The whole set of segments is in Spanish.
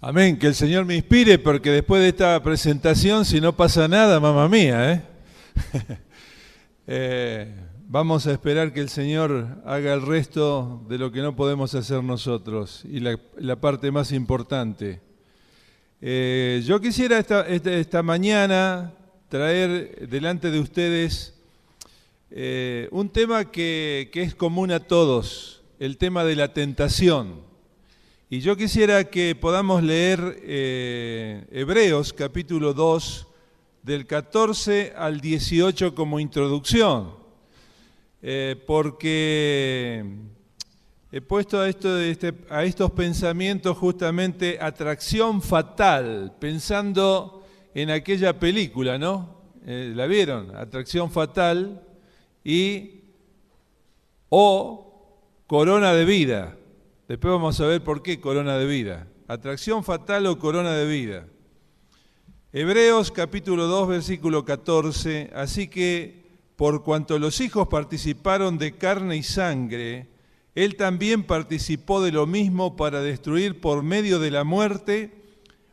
Amén, que el Señor me inspire, porque después de esta presentación, si no pasa nada, mamá mía, vamos a esperar que el Señor haga el resto de lo que no podemos hacer nosotros, y la parte más importante. Yo quisiera esta mañana traer delante de ustedes un tema que es común a todos, el tema de la tentación. Y yo quisiera que podamos leer Hebreos capítulo 2, del 14 al 18 como introducción, porque he puesto a estos pensamientos justamente atracción fatal, pensando en aquella película, ¿no? ¿La vieron? Atracción fatal o corona de vida. Después vamos a ver por qué corona de vida. Atracción fatal o corona de vida. Hebreos capítulo 2, versículo 14. Así que, por cuanto los hijos participaron de carne y sangre, él también participó de lo mismo para destruir por medio de la muerte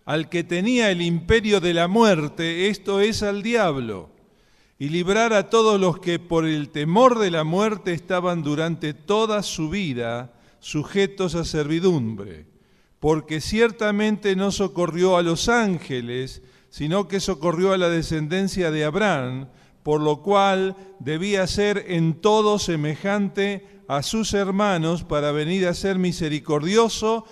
al que tenía el imperio de la muerte, esto es, al diablo, y librar a todos los que por el temor de la muerte estaban durante toda su vida sujetos a servidumbre, porque ciertamente no socorrió a los ángeles, sino que socorrió a la descendencia de Abraham, por lo cual debía ser en todo semejante a sus hermanos para venir a ser misericordioso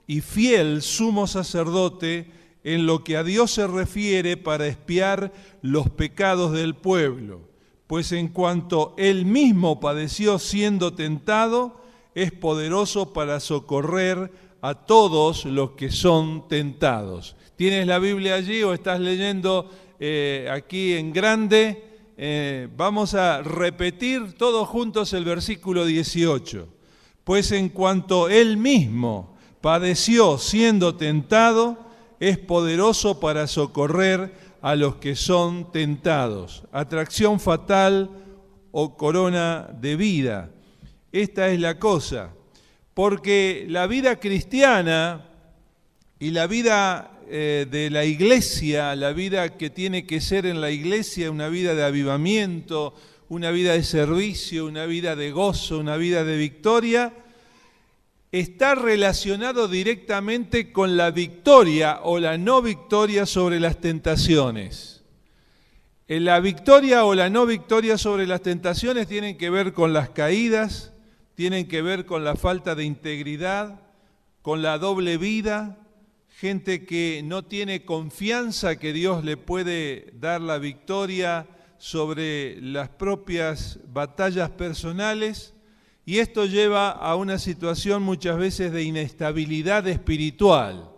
y fiel sumo sacerdote en lo que a Dios se refiere para expiar los pecados del pueblo. Pues en cuanto él mismo padeció siendo tentado, es poderoso para socorrer a todos los que son tentados. ¿Tienes la Biblia allí o estás leyendo aquí en grande? Vamos a repetir todos juntos el versículo 18. Pues en cuanto él mismo padeció siendo tentado, es poderoso para socorrer a los que son tentados. Atracción fatal o corona de vida. Esta es la cosa, porque la vida cristiana y la vida de la iglesia, la vida que tiene que ser en la iglesia, una vida de avivamiento, una vida de servicio, una vida de gozo, una vida de victoria, está relacionado directamente con la victoria o la no victoria sobre las tentaciones. La victoria o la no victoria sobre las tentaciones tienen que ver con las caídas, tienen que ver con la falta de integridad, con la doble vida, gente que no tiene confianza que Dios le puede dar la victoria sobre las propias batallas personales, y esto lleva a una situación muchas veces de inestabilidad espiritual.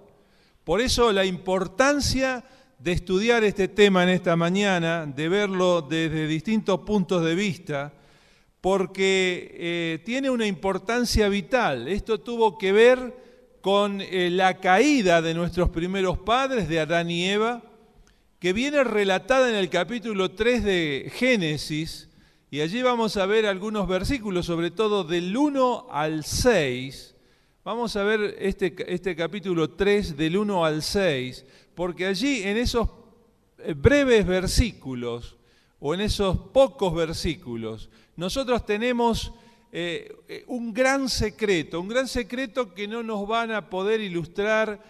Por eso la importancia de estudiar este tema en esta mañana, de verlo desde distintos puntos de vista, porque tiene una importancia vital. Esto tuvo que ver con la caída de nuestros primeros padres, de Adán y Eva, que viene relatada en el capítulo 3 de Génesis, y allí vamos a ver algunos versículos, sobre todo del 1 al 6. Vamos a ver este capítulo 3 del 1 al 6, porque allí en esos breves versículos, o en esos pocos versículos, nosotros tenemos un gran secreto que no nos van a poder ilustrar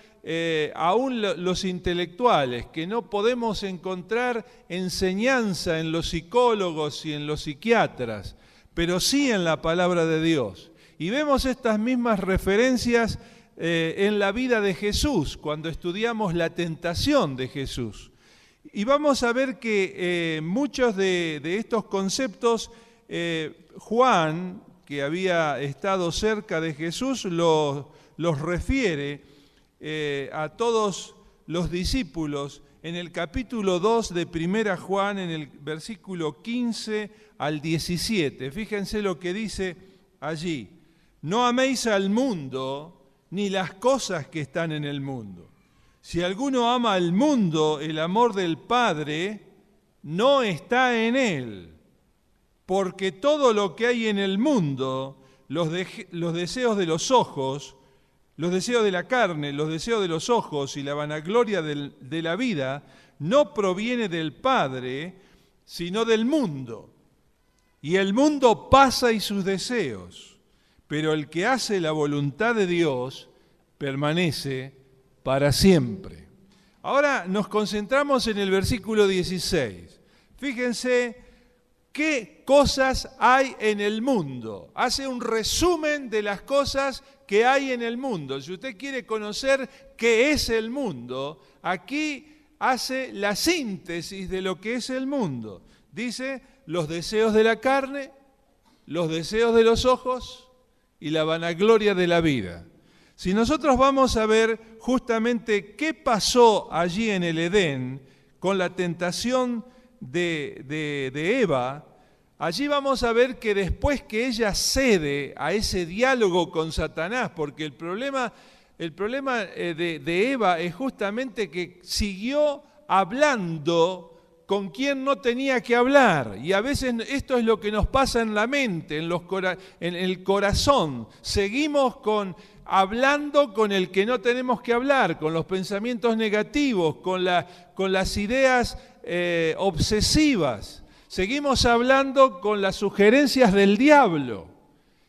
aún los intelectuales, que no podemos encontrar enseñanza en los psicólogos y en los psiquiatras, pero sí en la palabra de Dios. Y vemos estas mismas referencias en la vida de Jesús, cuando estudiamos la tentación de Jesús. Y vamos a ver que muchos de estos conceptos, Juan, que había estado cerca de Jesús, los refiere a todos los discípulos en el capítulo 2 de 1 Juan, en el versículo 15 al 17. Fíjense lo que dice allí. No améis al mundo ni las cosas que están en el mundo. Si alguno ama al mundo, el amor del Padre no está en él. Porque todo lo que hay en el mundo, los deseos de los ojos, Los deseos de la carne, los deseos de los ojos y la vanagloria de la vida no proviene del Padre, sino del mundo. Y el mundo pasa y sus deseos, pero el que hace la voluntad de Dios permanece para siempre. Ahora nos concentramos en el versículo 16. Fíjense qué cosas hay en el mundo. Hace un resumen de las cosas que hay en el mundo. Si usted quiere conocer qué es el mundo, aquí hace la síntesis de lo que es el mundo. Dice los deseos de la carne, los deseos de los ojos y la vanagloria de la vida. Si nosotros vamos a ver justamente qué pasó allí en el Edén con la tentación de Eva, allí vamos a ver que después que ella cede a ese diálogo con Satanás, porque el problema de Eva es justamente que siguió hablando con quien no tenía que hablar. Y a veces esto es lo que nos pasa en la mente, en el corazón. Seguimos hablando con el que no tenemos que hablar, con los pensamientos negativos, con las ideas obsesivas. Seguimos hablando con las sugerencias del diablo.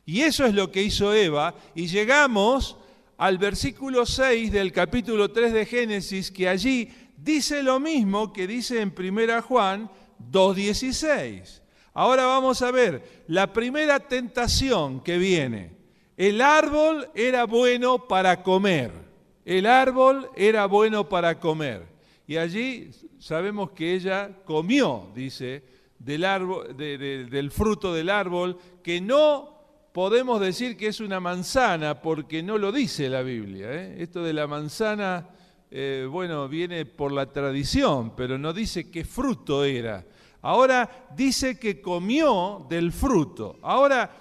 Y eso es lo que hizo Eva. Y llegamos al versículo 6 del capítulo 3 de Génesis, que allí dice lo mismo que dice en 1 Juan 2:16. Ahora vamos a ver la primera tentación que viene. El árbol era bueno para comer. El árbol era bueno para comer. Y allí sabemos que ella comió, dice, del fruto del árbol, que no podemos decir que es una manzana, porque no lo dice la Biblia. Esto de la manzana, viene por la tradición, pero no dice qué fruto era. Ahora dice que comió del fruto. Ahora,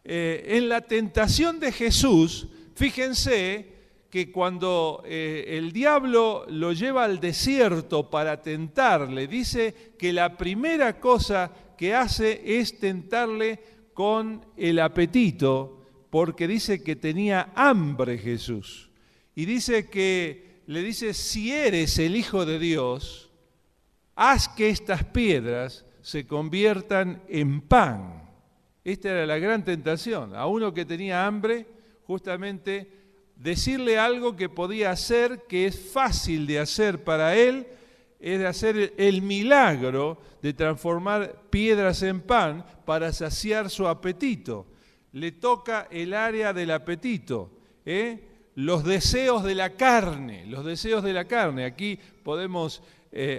en la tentación de Jesús, fíjense que cuando el diablo lo lleva al desierto para tentarle, dice que la primera cosa que hace es tentarle con el apetito, porque dice que tenía hambre Jesús. Y le dice, si eres el Hijo de Dios, haz que estas piedras se conviertan en pan. Esta era la gran tentación, a uno que tenía hambre, justamente decirle algo que podía hacer, que es fácil de hacer para él, es de hacer el milagro de transformar piedras en pan para saciar su apetito. Le toca el área del apetito, los deseos de la carne, los deseos de la carne. Aquí podemos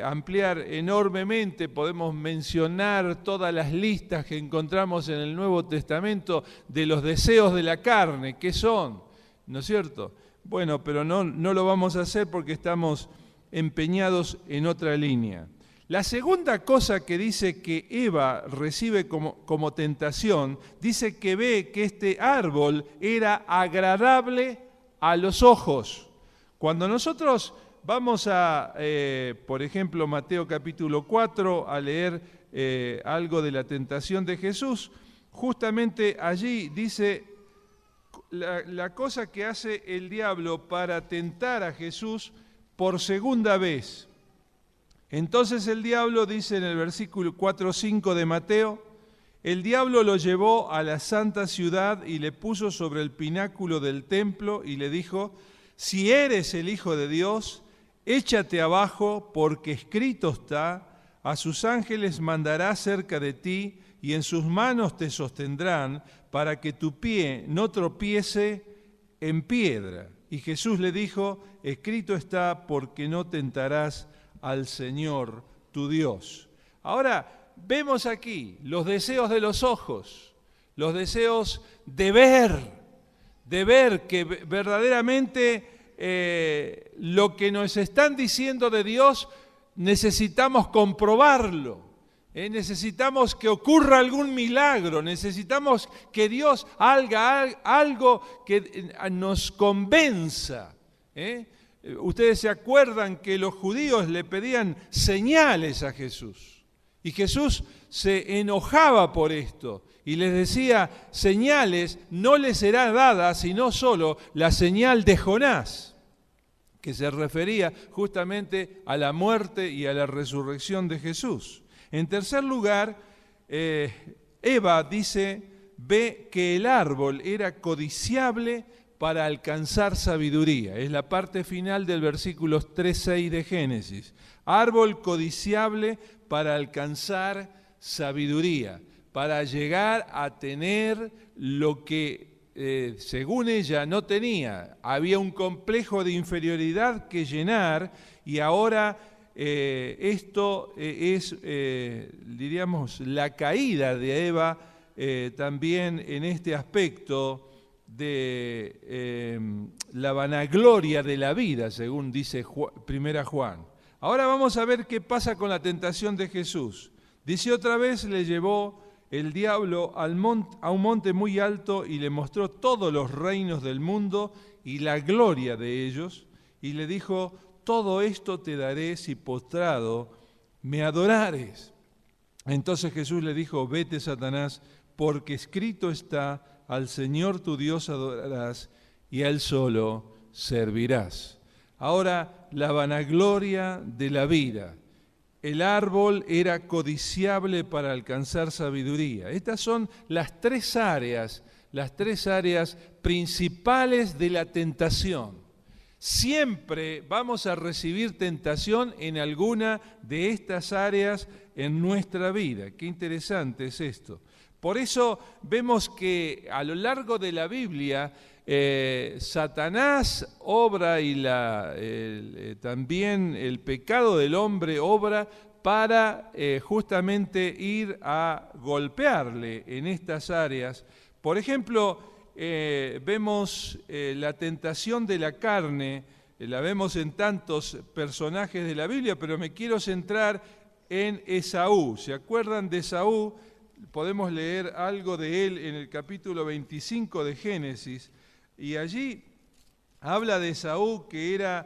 ampliar enormemente, podemos mencionar todas las listas que encontramos en el Nuevo Testamento de los deseos de la carne. ¿Qué son? ¿No es cierto? Bueno, pero no lo vamos a hacer porque estamos empeñados en otra línea. La segunda cosa que dice que Eva recibe como tentación, dice que ve que este árbol era agradable a los ojos. Cuando nosotros vamos a, por ejemplo, Mateo capítulo 4, a leer algo de la tentación de Jesús, justamente allí dice la cosa que hace el diablo para tentar a Jesús por segunda vez. Entonces el diablo, dice en el versículo 4:5 de Mateo, el diablo lo llevó a la santa ciudad y le puso sobre el pináculo del templo y le dijo, si eres el Hijo de Dios, échate abajo, porque escrito está, a sus ángeles mandará cerca de ti y en sus manos te sostendrán para que tu pie no tropiece en piedra. Y Jesús le dijo, escrito está, porque no tentarás al Señor tu Dios. Ahora, vemos aquí los deseos de los ojos, los deseos de ver que verdaderamente lo que nos están diciendo de Dios necesitamos comprobarlo. Necesitamos que ocurra algún milagro, necesitamos que Dios haga algo que nos convenza. Ustedes se acuerdan que los judíos le pedían señales a Jesús. Y Jesús se enojaba por esto y les decía, señales no les será dada, sino solo la señal de Jonás, que se refería justamente a la muerte y a la resurrección de Jesús. En tercer lugar, Eva dice, ve que el árbol era codiciable para alcanzar sabiduría. Es la parte final del versículo 3-6 de Génesis. Árbol codiciable para alcanzar sabiduría, para llegar a tener lo que según ella no tenía. Había un complejo de inferioridad que llenar y ahora esto es, diríamos, la caída de Eva también en este aspecto de la vanagloria de la vida, según dice Primera Juan. Ahora vamos a ver qué pasa con la tentación de Jesús. Dice, otra vez le llevó el diablo a un monte muy alto y le mostró todos los reinos del mundo y la gloria de ellos, y le dijo, todo esto te daré si postrado me adorares. Entonces Jesús le dijo, vete, Satanás, porque escrito está, al Señor tu Dios adorarás y a Él solo servirás. Ahora, la vanagloria de la vida. El árbol era codiciable para alcanzar sabiduría. Estas son las tres áreas principales de la tentación. Siempre vamos a recibir tentación en alguna de estas áreas en nuestra vida. Qué interesante es esto. Por eso vemos que a lo largo de la Biblia Satanás obra y también el pecado del hombre obra para justamente ir a golpearle en estas áreas. Por ejemplo, vemos la tentación de la carne, la vemos en tantos personajes de la Biblia, pero me quiero centrar en Esaú. ¿Se acuerdan de Esaú? Podemos leer algo de él en el capítulo 25 de Génesis, y allí habla de Esaú que era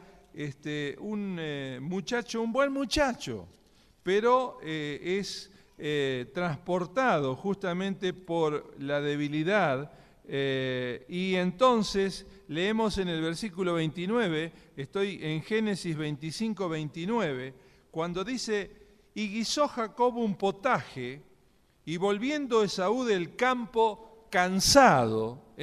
un buen muchacho, pero es transportado justamente por la debilidad, y entonces leemos en el versículo 29, estoy en Génesis 25, 29, cuando dice, y guisó Jacob un potaje, y volviendo Esaú del campo cansado.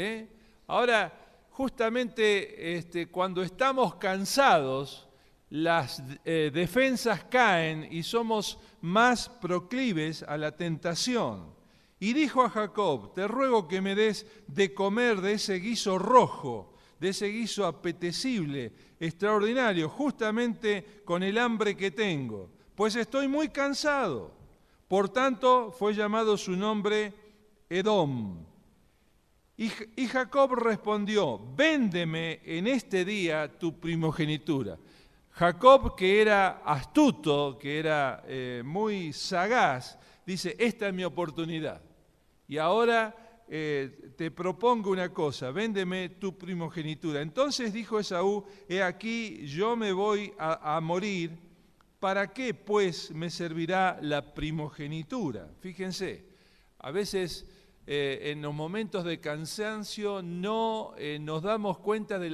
Ahora, justamente cuando estamos cansados, las defensas caen y somos más proclives a la tentación. Y dijo a Jacob, te ruego que me des de comer de ese guiso rojo, de ese guiso apetecible, extraordinario, justamente con el hambre que tengo, pues estoy muy cansado. Por tanto, fue llamado su nombre Edom. Y Jacob respondió, véndeme en este día tu primogenitura. Jacob, que era astuto, que era muy sagaz, dice, esta es mi oportunidad. Y ahora te propongo una cosa, véndeme tu primogenitura. Entonces dijo Esaú, he aquí, yo me voy a morir. ¿Para qué, pues, me servirá la primogenitura? Fíjense, a veces en los momentos de cansancio no nos damos cuenta de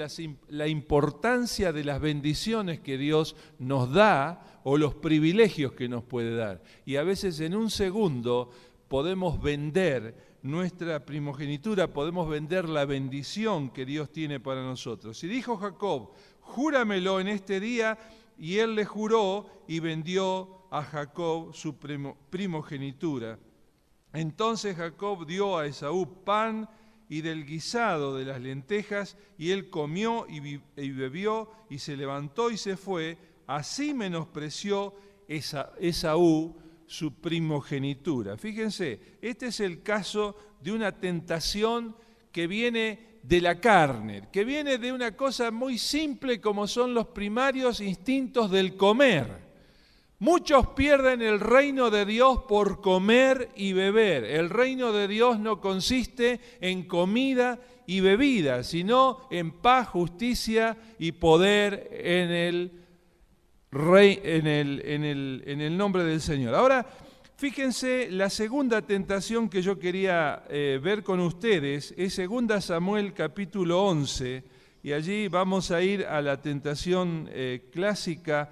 la importancia de las bendiciones que Dios nos da o los privilegios que nos puede dar. Y a veces en un segundo podemos vender nuestra primogenitura, podemos vender la bendición que Dios tiene para nosotros. Y dijo Jacob, júramelo en este día. Y él le juró y vendió a Jacob su primogenitura. Entonces Jacob dio a Esaú pan y del guisado de las lentejas, y él comió y bebió, y se levantó y se fue. Así menospreció Esaú su primogenitura. Fíjense, este es el caso de una tentación que viene de la carne, que viene de una cosa muy simple como son los primarios instintos del comer. Muchos pierden el reino de Dios por comer y beber. El reino de Dios no consiste en comida y bebida, sino en paz, justicia y poder en el nombre del Señor. Ahora, Fíjense, la segunda tentación que yo quería ver con ustedes es 2 Samuel capítulo 11, y allí vamos a ir a la tentación clásica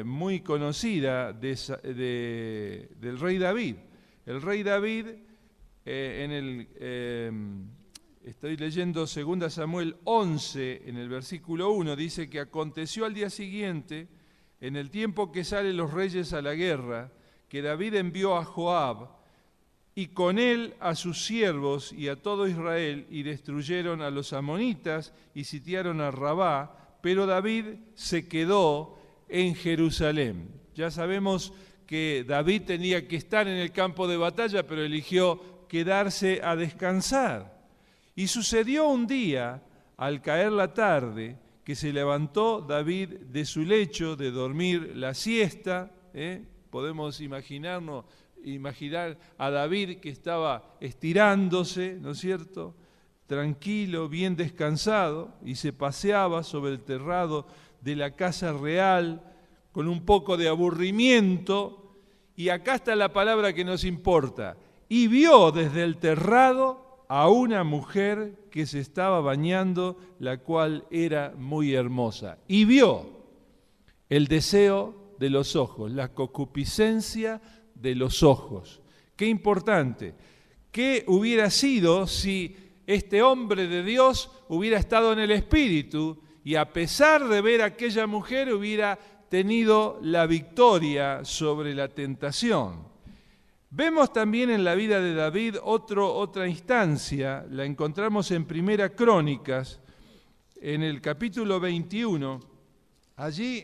muy conocida del rey David. El rey David, estoy leyendo 2 Samuel 11, en el versículo 1, dice que aconteció al día siguiente, en el tiempo que salen los reyes a la guerra, que David envió a Joab, y con él a sus siervos y a todo Israel, y destruyeron a los amonitas y sitiaron a Rabá, pero David se quedó en Jerusalén. Ya sabemos que David tenía que estar en el campo de batalla, pero eligió quedarse a descansar. Y sucedió un día, al caer la tarde, que se levantó David de su lecho de dormir la siesta. Podemos imaginar a David que estaba estirándose, ¿no es cierto?, tranquilo, bien descansado, y se paseaba sobre el terrado de la casa real con un poco de aburrimiento, y acá está la palabra que nos importa, y vio desde el terrado a una mujer que se estaba bañando, la cual era muy hermosa, y vio el deseo de los ojos, la concupiscencia de los ojos. Qué importante. ¿Qué hubiera sido si este hombre de Dios hubiera estado en el Espíritu y a pesar de ver a aquella mujer hubiera tenido la victoria sobre la tentación? Vemos también en la vida de David otra instancia, la encontramos en Primera Crónicas, en el capítulo 21. Allí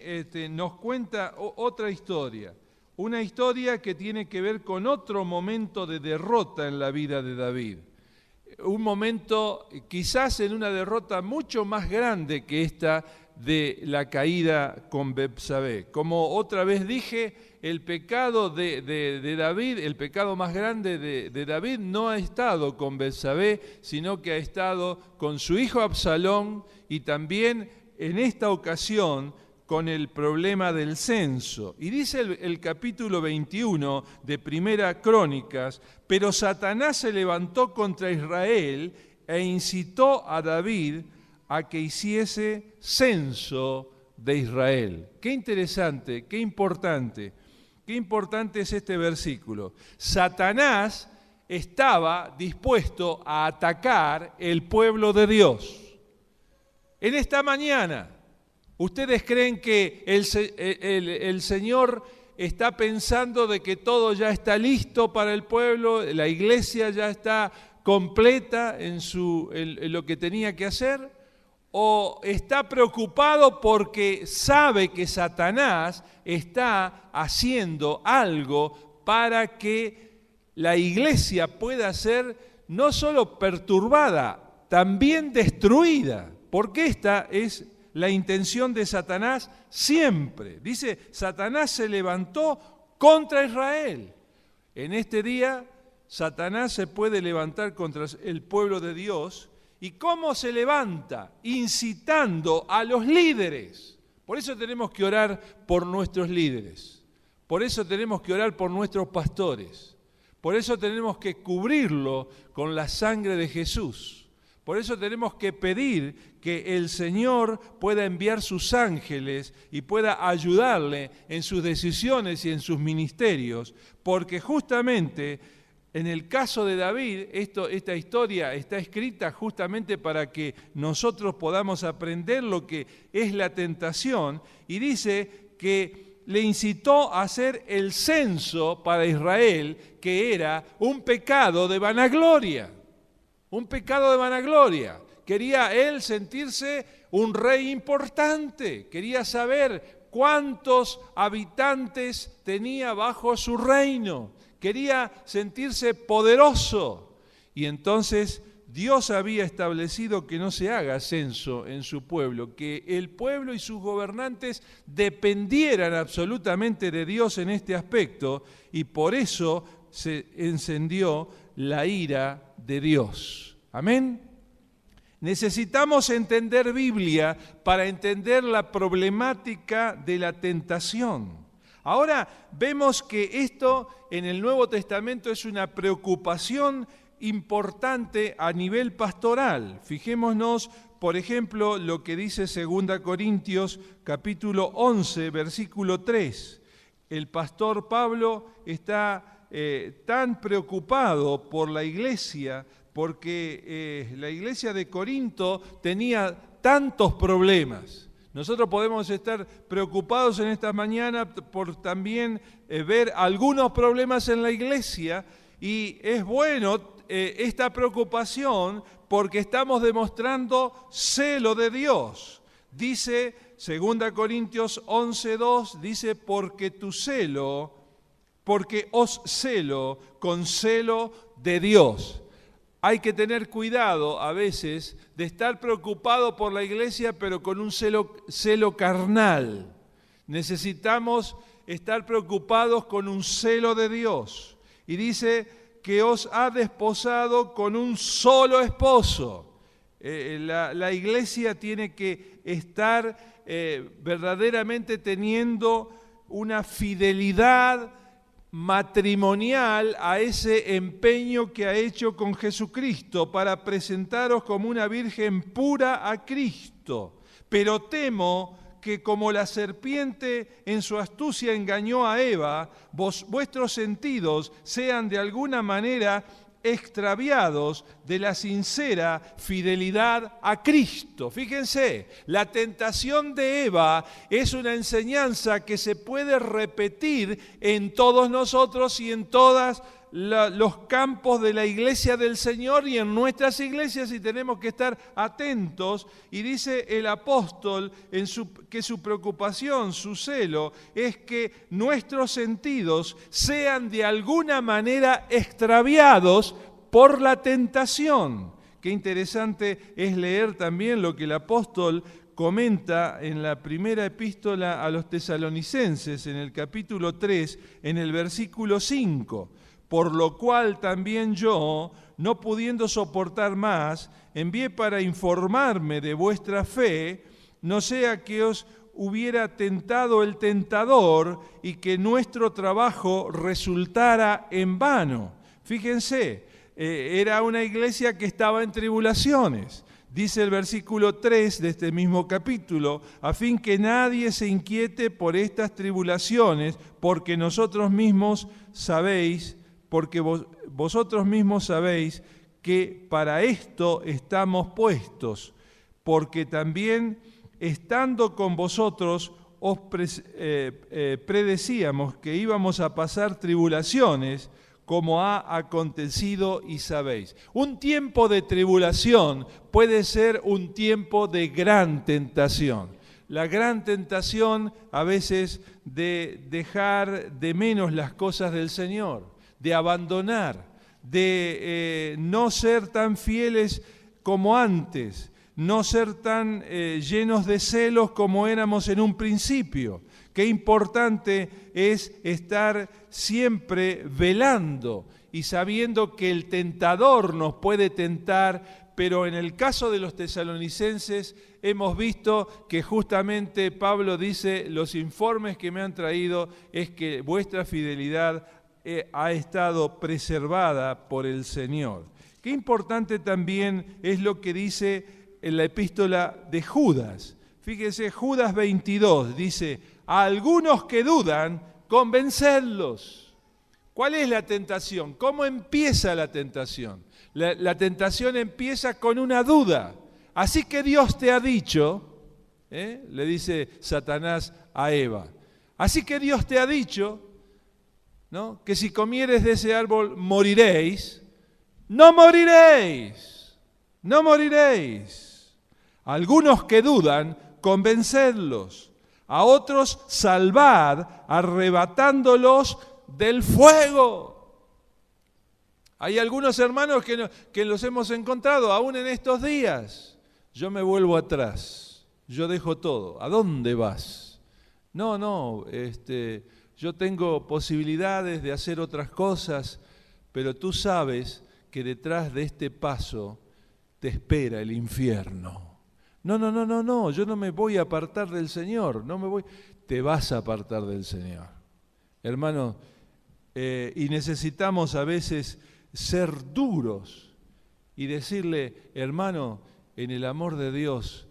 nos cuenta otra historia, una historia que tiene que ver con otro momento de derrota en la vida de David. Un momento, quizás en una derrota mucho más grande que esta de la caída con Betsabé. Como otra vez dije, el pecado de David, el pecado más grande de David no ha estado con Betsabé, sino que ha estado con su hijo Absalón y también en esta ocasión con el problema del censo. Y dice el capítulo 21 de Primera Crónicas, pero Satanás se levantó contra Israel e incitó a David a que hiciese censo de Israel. Qué interesante, qué importante es este versículo. Satanás estaba dispuesto a atacar el pueblo de Dios. En esta mañana, ¿ustedes creen que el Señor está pensando de que todo ya está listo para el pueblo, la iglesia ya está completa en lo que tenía que hacer? ¿O está preocupado porque sabe que Satanás está haciendo algo para que la iglesia pueda ser no solo perturbada, también destruida? Porque esta es la intención de Satanás siempre. Dice, Satanás se levantó contra Israel. En este día, Satanás se puede levantar contra el pueblo de Dios. ¿Y cómo se levanta? Incitando a los líderes. Por eso tenemos que orar por nuestros líderes. Por eso tenemos que orar por nuestros pastores. Por eso tenemos que cubrirlo con la sangre de Jesús. Por eso tenemos que pedir que el Señor pueda enviar sus ángeles y pueda ayudarle en sus decisiones y en sus ministerios, porque justamente en el caso de David, esta historia está escrita justamente para que nosotros podamos aprender lo que es la tentación, y dice que le incitó a hacer el censo para Israel, que era un pecado de vanagloria. Un pecado de vanagloria. Quería él sentirse un rey importante, quería saber cuántos habitantes tenía bajo su reino, quería sentirse poderoso. Y entonces Dios había establecido que no se haga censo en su pueblo, que el pueblo y sus gobernantes dependieran absolutamente de Dios en este aspecto, y por eso se encendió la ira de Dios. Amén. Necesitamos entender Biblia para entender la problemática de la tentación. Ahora vemos que esto en el Nuevo Testamento es una preocupación importante a nivel pastoral. Fijémonos, por ejemplo, lo que dice 2 Corintios capítulo 11, versículo 3. El pastor Pablo está tan preocupado por la iglesia, porque la iglesia de Corinto tenía tantos problemas. Nosotros podemos estar preocupados en esta mañana por también ver algunos problemas en la iglesia, y es bueno esta preocupación porque estamos demostrando celo de Dios. Dice 2 Corintios 11:2, dice, porque os celo con celo de Dios. Hay que tener cuidado a veces de estar preocupado por la iglesia, pero con un celo carnal. Necesitamos estar preocupados con un celo de Dios. Y dice que os ha desposado con un solo esposo. La iglesia tiene que estar verdaderamente teniendo una fidelidad matrimonial a ese empeño que ha hecho con Jesucristo para presentaros como una virgen pura a Cristo. Pero temo que como la serpiente en su astucia engañó a Eva, vuestros sentidos sean de alguna manera extraviados de la sincera fidelidad a Cristo. Fíjense, la tentación de Eva es una enseñanza que se puede repetir en todos nosotros y en todos los campos de la iglesia del Señor y en nuestras iglesias, y tenemos que estar atentos. Y dice el apóstol que su preocupación, su celo, es que nuestros sentidos sean de alguna manera extraviados por la tentación. Qué interesante es leer también lo que el apóstol comenta en la primera epístola a los tesalonicenses, en el capítulo 3, en el versículo 5. Por lo cual también yo, no pudiendo soportar más, envié para informarme de vuestra fe, no sea que os hubiera tentado el tentador y que nuestro trabajo resultara en vano. Fíjense, era una iglesia que estaba en tribulaciones. Dice el versículo 3 de este mismo capítulo, a fin que nadie se inquiete por estas tribulaciones, porque nosotros mismos sabéis, vosotros mismos sabéis que para esto estamos puestos, porque también estando con vosotros os predecíamos que íbamos a pasar tribulaciones, como ha acontecido y sabéis. Un tiempo de tribulación puede ser un tiempo de gran tentación. La gran tentación a veces de dejar de menos las cosas del Señor, de abandonar, de no ser tan fieles como antes, no ser tan llenos de celos como éramos en un principio. Qué importante es estar siempre velando y sabiendo que el tentador nos puede tentar, pero en el caso de los tesalonicenses hemos visto que justamente Pablo dice, los informes que me han traído es que vuestra fidelidad ha estado preservada por el Señor. Qué importante también es lo que dice en la epístola de Judas. Fíjese, Judas 22 dice, a algunos que dudan, convencedlos. ¿Cuál es la tentación? ¿Cómo empieza la tentación? La tentación empieza con una duda. Así que Dios te ha dicho, le dice Satanás a Eva, así que Dios te ha dicho, ¿no?, que si comieres de ese árbol moriréis. No moriréis, no moriréis. Algunos que dudan, convencedlos. A otros salvad, arrebatándolos del fuego. Hay algunos hermanos que los hemos encontrado aún en estos días. Yo me vuelvo atrás, yo dejo todo. ¿A dónde vas? No, yo tengo posibilidades de hacer otras cosas, pero tú sabes que detrás de este paso te espera el infierno. No, yo no me voy a apartar del Señor, te vas a apartar del Señor. Hermano, y necesitamos a veces ser duros y decirle, hermano, en el amor de Dios,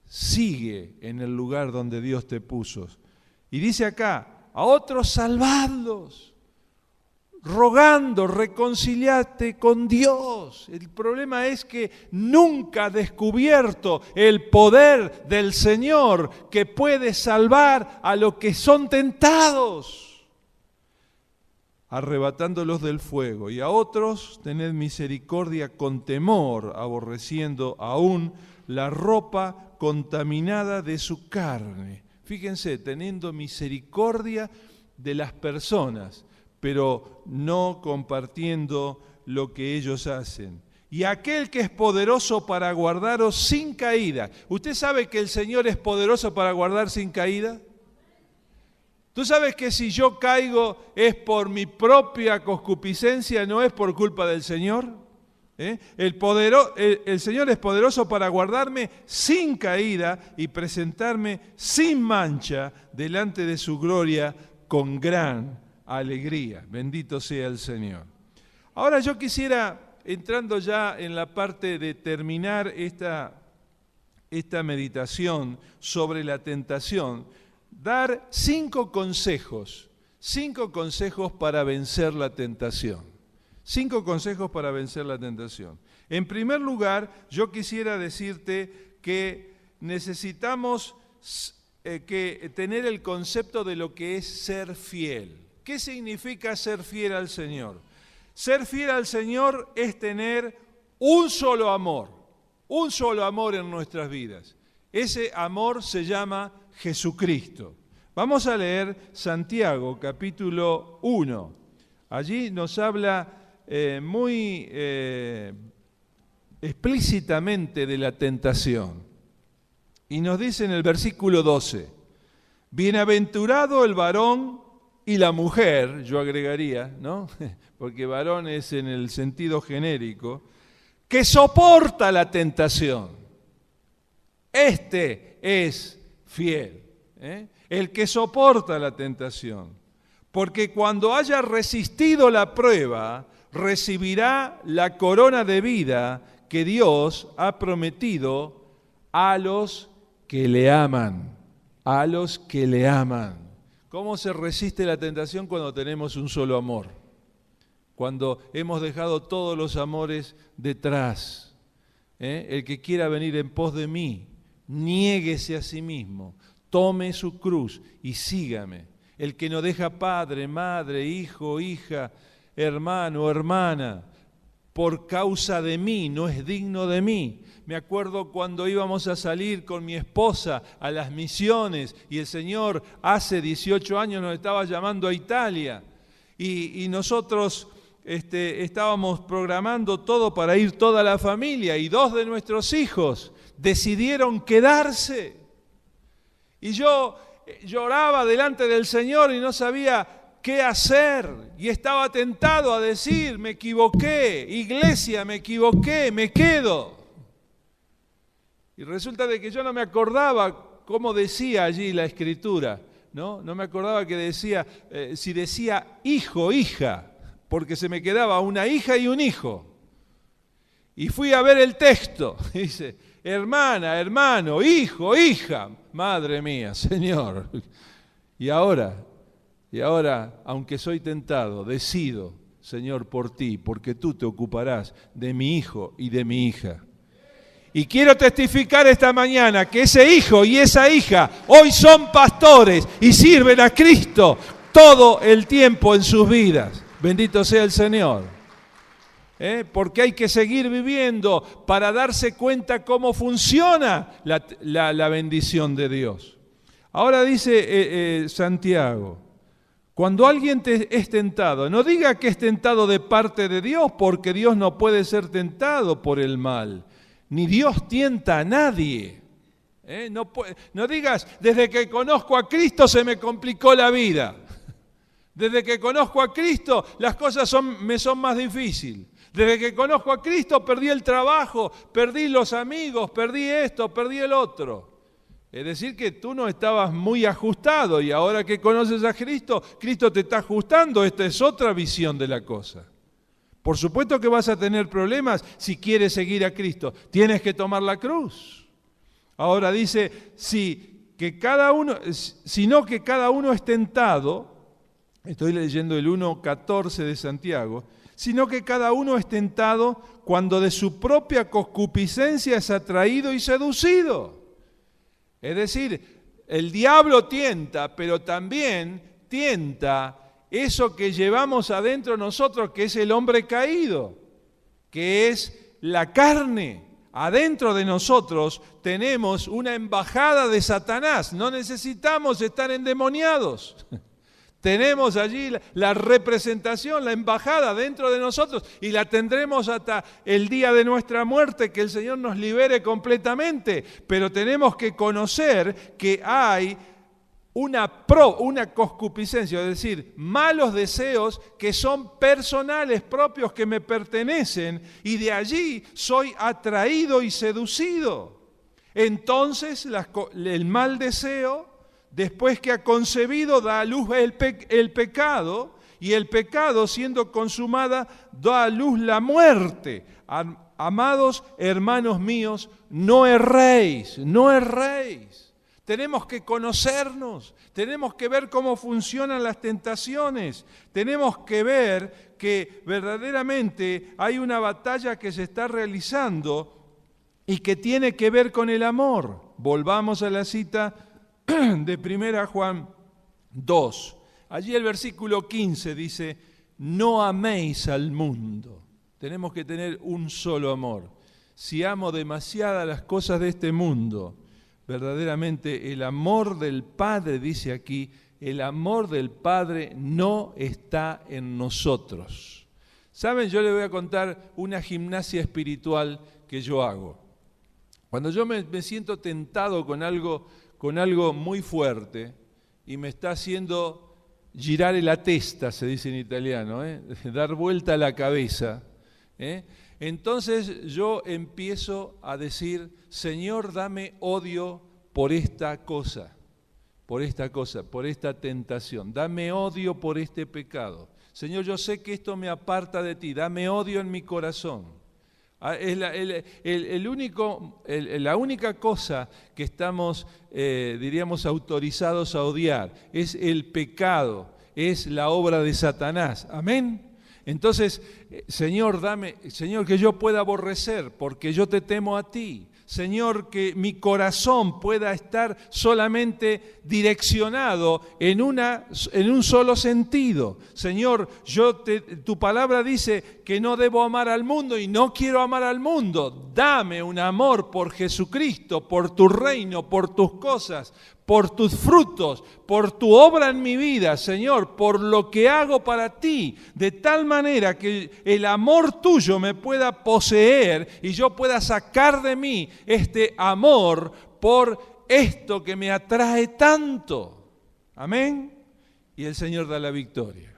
sigue en el lugar donde Dios te puso. Y dice acá, a otros salvadlos, rogando, reconciliate con Dios. El problema es que nunca ha descubierto el poder del Señor que puede salvar a los que son tentados, arrebatándolos del fuego. Y a otros tened misericordia con temor, aborreciendo aún la ropa contaminada de su carne. Fíjense, teniendo misericordia de las personas, pero no compartiendo lo que ellos hacen. Y aquel que es poderoso para guardaros sin caída. ¿Usted sabe que el Señor es poderoso para guardar sin caída? ¿Tú sabes que si yo caigo es por mi propia concupiscencia, no es por culpa del Señor? El Señor es poderoso para guardarme sin caída y presentarme sin mancha delante de su gloria con gran alegría. Bendito sea el Señor. Ahora yo quisiera, entrando ya en la parte de terminar esta meditación sobre la tentación, dar 5 consejos para vencer la tentación. 5 consejos para vencer la tentación. En primer lugar, yo quisiera decirte que necesitamos tener el concepto de lo que es ser fiel. ¿Qué significa ser fiel al Señor? Ser fiel al Señor es tener un solo amor en nuestras vidas. Ese amor se llama Jesucristo. Vamos a leer Santiago, capítulo 1. Allí nos habla muy explícitamente de la tentación. Y nos dice en el versículo 12, bienaventurado el varón y la mujer, yo agregaría, ¿no? Porque varón es en el sentido genérico, que soporta la tentación. Este es fiel, el que soporta la tentación. Porque cuando haya resistido la prueba, recibirá la corona de vida que Dios ha prometido a los que le aman. A los que le aman. ¿Cómo se resiste la tentación? Cuando tenemos un solo amor. Cuando hemos dejado todos los amores detrás. El que quiera venir en pos de mí, niéguese a sí mismo, tome su cruz y sígame. El que no deja padre, madre, hijo, hija, hermano, hermana, por causa de mí, no es digno de mí. Me acuerdo cuando íbamos a salir con mi esposa a las misiones y el Señor hace 18 años nos estaba llamando a Italia y nosotros estábamos programando todo para ir toda la familia y 2 de nuestros hijos decidieron quedarse. Y yo lloraba delante del Señor y no sabía qué hacer y estaba tentado a decir, me equivoqué, iglesia, me equivoqué, me quedo. Y resulta de que yo no me acordaba cómo decía allí la Escritura, ¿no? No me acordaba que decía, si decía hijo, hija, porque se me quedaba una hija y un hijo. Y fui a ver el texto, dice, hermana, hermano, hijo, hija, madre mía, Señor. Y ahora, aunque soy tentado, decido, Señor, por ti, porque tú te ocuparás de mi hijo y de mi hija. Y quiero testificar esta mañana que ese hijo y esa hija hoy son pastores y sirven a Cristo todo el tiempo en sus vidas. Bendito sea el Señor. Porque hay que seguir viviendo para darse cuenta cómo funciona la bendición de Dios. Ahora dice Santiago, cuando alguien es tentado, no diga que es tentado de parte de Dios, porque Dios no puede ser tentado por el mal. Ni Dios tienta a nadie. No digas, desde que conozco a Cristo se me complicó la vida. Desde que conozco a Cristo las cosas me son más difíciles. Desde que conozco a Cristo perdí el trabajo, perdí los amigos, perdí esto, perdí el otro. Es decir, que tú no estabas muy ajustado y ahora que conoces a Cristo, Cristo te está ajustando. Esta es otra visión de la cosa. Por supuesto que vas a tener problemas si quieres seguir a Cristo. Tienes que tomar la cruz. Ahora dice, sino que cada uno es tentado, estoy leyendo el 1:14 de Santiago, sino que cada uno es tentado cuando de su propia concupiscencia es atraído y seducido. Es decir, el diablo tienta, pero también tienta eso que llevamos adentro nosotros, que es el hombre caído, que es la carne. Adentro de nosotros tenemos una embajada de Satanás, no necesitamos estar endemoniados. Tenemos allí la representación, la embajada dentro de nosotros y la tendremos hasta el día de nuestra muerte, que el Señor nos libere completamente. Pero tenemos que conocer que hay una concupiscencia, es decir, malos deseos que son personales, propios, que me pertenecen, y de allí soy atraído y seducido. Entonces el mal deseo, después que ha concebido, da a luz el pecado, y el pecado, siendo consumada, da a luz la muerte. Amados hermanos míos, no erréis, no erréis. Tenemos que conocernos, tenemos que ver cómo funcionan las tentaciones, tenemos que ver que verdaderamente hay una batalla que se está realizando y que tiene que ver con el amor. Volvamos a la cita de 1 Juan 2. Allí el versículo 15 dice, no améis al mundo. Tenemos que tener un solo amor. Si amo demasiadas las cosas de este mundo, verdaderamente el amor del Padre, dice aquí, el amor del Padre no está en nosotros. ¿Saben? Yo les voy a contar una gimnasia espiritual que yo hago. Cuando yo me siento tentado con algo muy fuerte y me está haciendo girare la testa, se dice en italiano, dar vuelta a la cabeza, entonces yo empiezo a decir, Señor, dame odio por esta cosa, por esta tentación. Dame odio por este pecado. Señor, yo sé que esto me aparta de ti. Dame odio en mi corazón. Es la única cosa que estamos, diríamos, autorizados a odiar. Es el pecado, es la obra de Satanás. Amén. Entonces, Señor, Señor, que yo pueda aborrecer, porque yo te temo a ti. Señor, que mi corazón pueda estar solamente direccionado en un solo sentido. Señor, tu palabra dice que no debo amar al mundo y no quiero amar al mundo. Dame un amor por Jesucristo, por tu reino, por tus cosas, por tus frutos, por tu obra en mi vida, Señor, por lo que hago para ti, de tal manera que el amor tuyo me pueda poseer y yo pueda sacar de mí este amor por esto que me atrae tanto. Amén. Y el Señor da la victoria.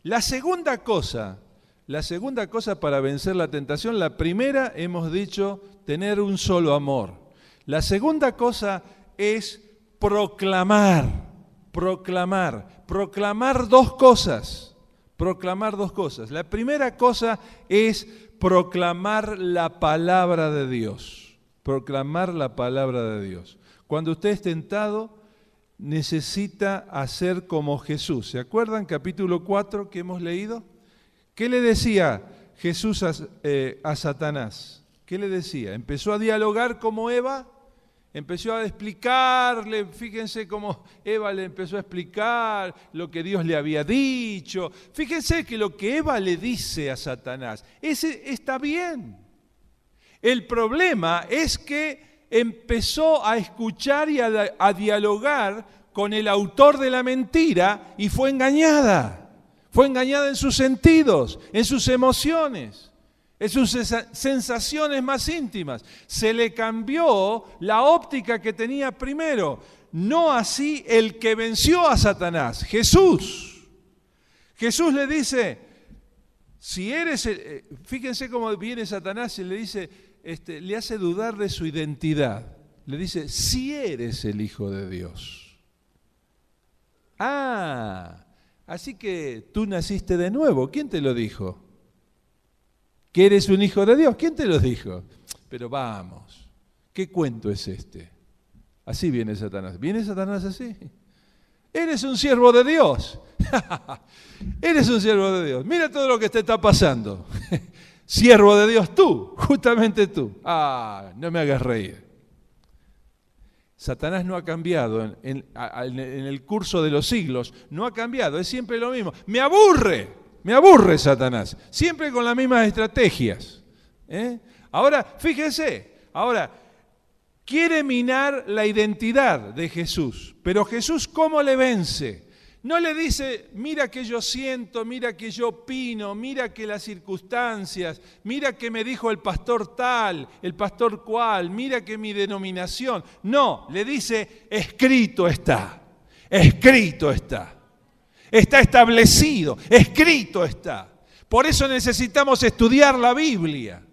La segunda cosa para vencer la tentación, la primera hemos dicho, tener un solo amor. La segunda cosa es proclamar dos cosas. La primera cosa es proclamar la palabra de Dios. Proclamar la palabra de Dios. Cuando usted es tentado, necesita hacer como Jesús. ¿Se acuerdan? Capítulo 4 que hemos leído. ¿Qué le decía Jesús a Satanás? ¿Qué le decía? Empezó a dialogar como Eva. Empezó a explicarle, fíjense cómo Eva le empezó a explicar lo que Dios le había dicho. Fíjense que lo que Eva le dice a Satanás, ese está bien. El problema es que empezó a escuchar y a dialogar con el autor de la mentira y fue engañada. Fue engañada en sus sentidos, en sus emociones, en sus sensaciones más íntimas. Se le cambió la óptica que tenía primero. No así el que venció a Satanás, Jesús. Jesús le dice, si eres, fíjense cómo viene Satanás y le dice, le hace dudar de su identidad. Le dice, si eres el Hijo de Dios. Ah, así que tú naciste de nuevo. ¿Quién te lo dijo? ¿Que eres un hijo de Dios? ¿Quién te lo dijo? Pero vamos, ¿qué cuento es este? Así viene Satanás. ¿Viene Satanás así? Eres un siervo de Dios. Eres un siervo de Dios. Mira todo lo que te está pasando. Siervo de Dios tú, justamente tú. Ah, no me hagas reír. Satanás no ha cambiado en el curso de los siglos. No ha cambiado, es siempre lo mismo. Me aburre Satanás. Siempre con las mismas estrategias. Ahora, fíjese, quiere minar la identidad de Jesús. Pero Jesús, ¿cómo le vence? No le dice, mira que yo siento, mira que yo opino, mira que las circunstancias, mira que me dijo el pastor tal, el pastor cual, mira que mi denominación. No, le dice, escrito está, escrito está. Está establecido, escrito está. Por eso necesitamos estudiar la Biblia.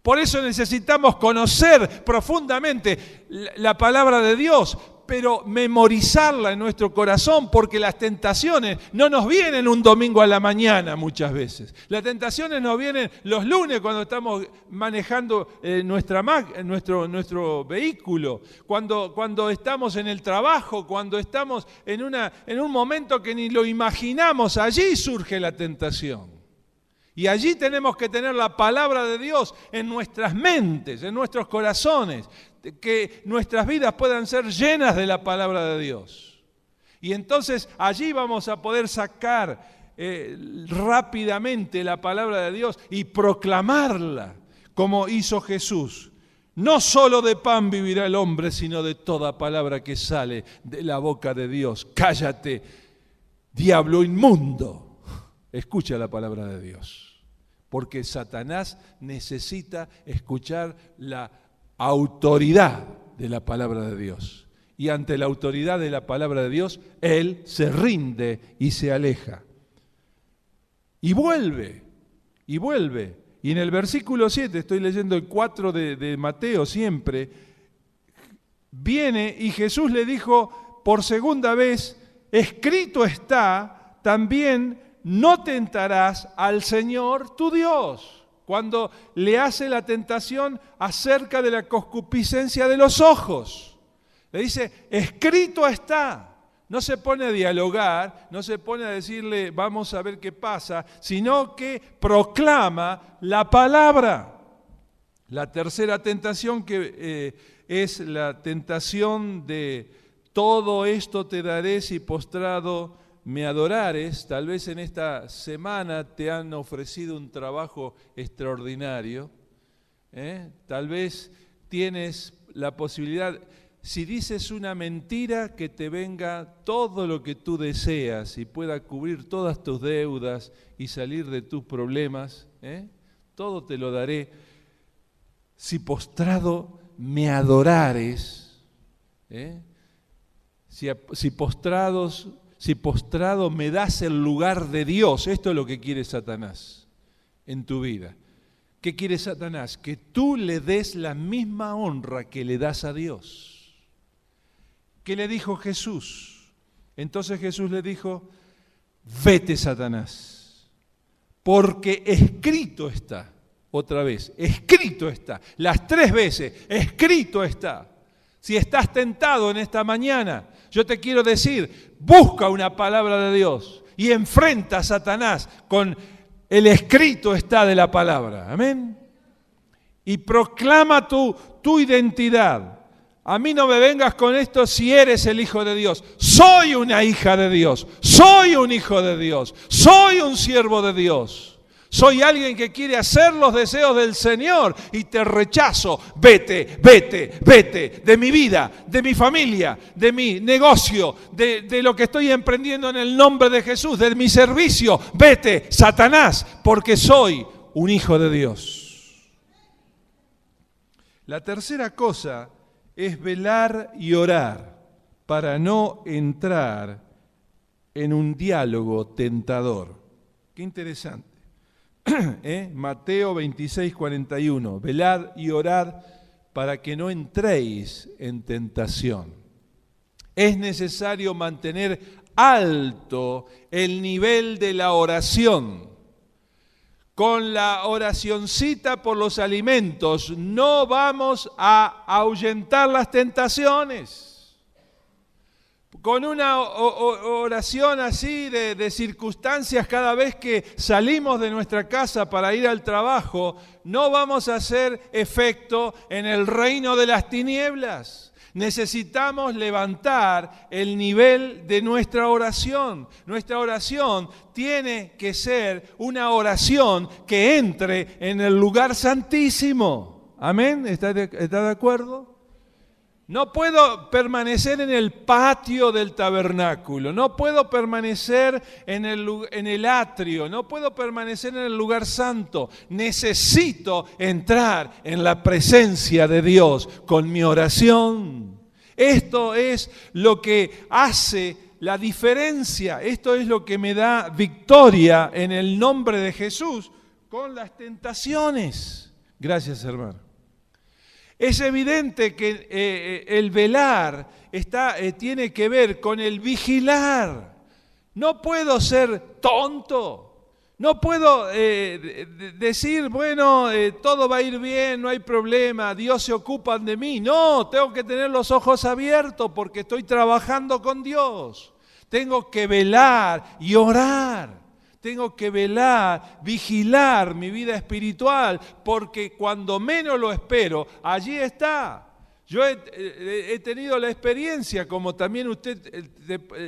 Por eso necesitamos conocer profundamente la palabra de Dios, pero memorizarla en nuestro corazón, porque las tentaciones no nos vienen un domingo a la mañana muchas veces. Las tentaciones nos vienen los lunes cuando estamos manejando nuestro vehículo, cuando estamos en el trabajo, cuando estamos en un momento que ni lo imaginamos, allí surge la tentación. Y allí tenemos que tener la palabra de Dios en nuestras mentes, en nuestros corazones, que nuestras vidas puedan ser llenas de la palabra de Dios. Y entonces allí vamos a poder sacar rápidamente la palabra de Dios y proclamarla, como hizo Jesús. No solo de pan vivirá el hombre, sino de toda palabra que sale de la boca de Dios. Cállate, diablo inmundo. Escucha la palabra de Dios. Porque Satanás necesita escuchar la autoridad de la palabra de Dios. Y ante la autoridad de la palabra de Dios, él se rinde y se aleja. Y vuelve. Y en el versículo 7, estoy leyendo el 4 de Mateo siempre, viene y Jesús le dijo por segunda vez, escrito está también, no tentarás al Señor tu Dios. Cuando le hace la tentación acerca de la concupiscencia de los ojos. Le dice, escrito está. No se pone a dialogar, no se pone a decirle, vamos a ver qué pasa, sino que proclama la palabra. La tercera tentación que es la tentación de todo esto te daré si postrado me adorares. Tal vez en esta semana te han ofrecido un trabajo extraordinario. Tal vez tienes la posibilidad, si dices una mentira, que te venga todo lo que tú deseas y pueda cubrir todas tus deudas y salir de tus problemas. Todo te lo daré si postrado me adorares. Si postrado me das el lugar de Dios. Esto es lo que quiere Satanás en tu vida. ¿Qué quiere Satanás? Que tú le des la misma honra que le das a Dios. ¿Qué le dijo Jesús? Entonces Jesús le dijo, vete Satanás, porque escrito está. Otra vez, escrito está. Las 3 veces, escrito está. Si estás tentado en esta mañana, yo te quiero decir, busca una palabra de Dios y enfrenta a Satanás con el escrito está de la palabra. Amén. Y proclama tu identidad. A mí no me vengas con esto si eres el Hijo de Dios. Soy una hija de Dios. Soy un hijo de Dios. Soy un siervo de Dios. Soy alguien que quiere hacer los deseos del Señor y te rechazo. Vete, vete, vete de mi vida, de mi familia, de mi negocio, de lo que estoy emprendiendo en el nombre de Jesús, de mi servicio. Vete, Satanás, porque soy un hijo de Dios. La tercera cosa es velar y orar para no entrar en un diálogo tentador. Qué interesante. Mateo 26, 41. Velad y orad para que no entréis en tentación. Es necesario mantener alto el nivel de la oración. Con la oracioncita por los alimentos no vamos a ahuyentar las tentaciones. Con una oración así de circunstancias cada vez que salimos de nuestra casa para ir al trabajo, no vamos a hacer efecto en el reino de las tinieblas. Necesitamos levantar el nivel de nuestra oración. Nuestra oración tiene que ser una oración que entre en el lugar santísimo. ¿Amén? ¿Está de acuerdo? No puedo permanecer en el patio del tabernáculo, no puedo permanecer en el atrio, no puedo permanecer en el lugar santo. Necesito entrar en la presencia de Dios con mi oración. Esto es lo que hace la diferencia, esto es lo que me da victoria en el nombre de Jesús con las tentaciones. Gracias, hermano. Es evidente que el velar tiene que ver con el vigilar. No puedo ser tonto. No puedo decir, bueno, todo va a ir bien, no hay problema, Dios se ocupa de mí. No, tengo que tener los ojos abiertos porque estoy trabajando con Dios. Tengo que velar y orar. Tengo que velar, vigilar mi vida espiritual, porque cuando menos lo espero, allí está. Yo he tenido la experiencia, como también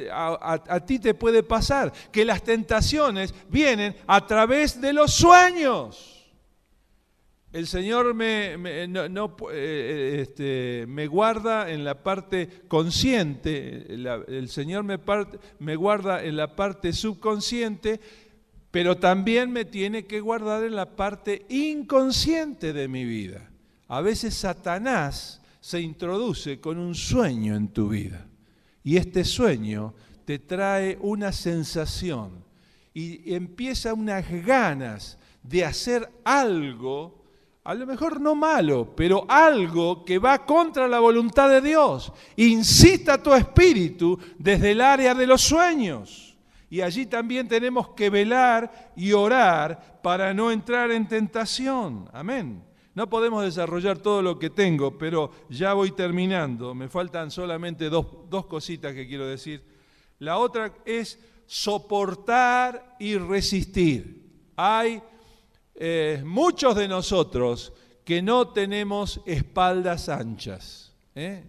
a ti te puede pasar, que las tentaciones vienen a través de los sueños. El Señor me guarda en la parte consciente, el Señor me guarda en la parte subconsciente, pero también me tiene que guardar en la parte inconsciente de mi vida. A veces Satanás se introduce con un sueño en tu vida, y este sueño te trae una sensación, y empieza unas ganas de hacer algo, a lo mejor no malo, pero algo que va contra la voluntad de Dios. Incita a tu espíritu desde el área de los sueños. Y allí también tenemos que velar y orar para no entrar en tentación. Amén. No podemos desarrollar todo lo que tengo, pero ya voy terminando. Me faltan solamente dos cositas que quiero decir. La otra es soportar y resistir. Hay muchos de nosotros que no tenemos espaldas anchas.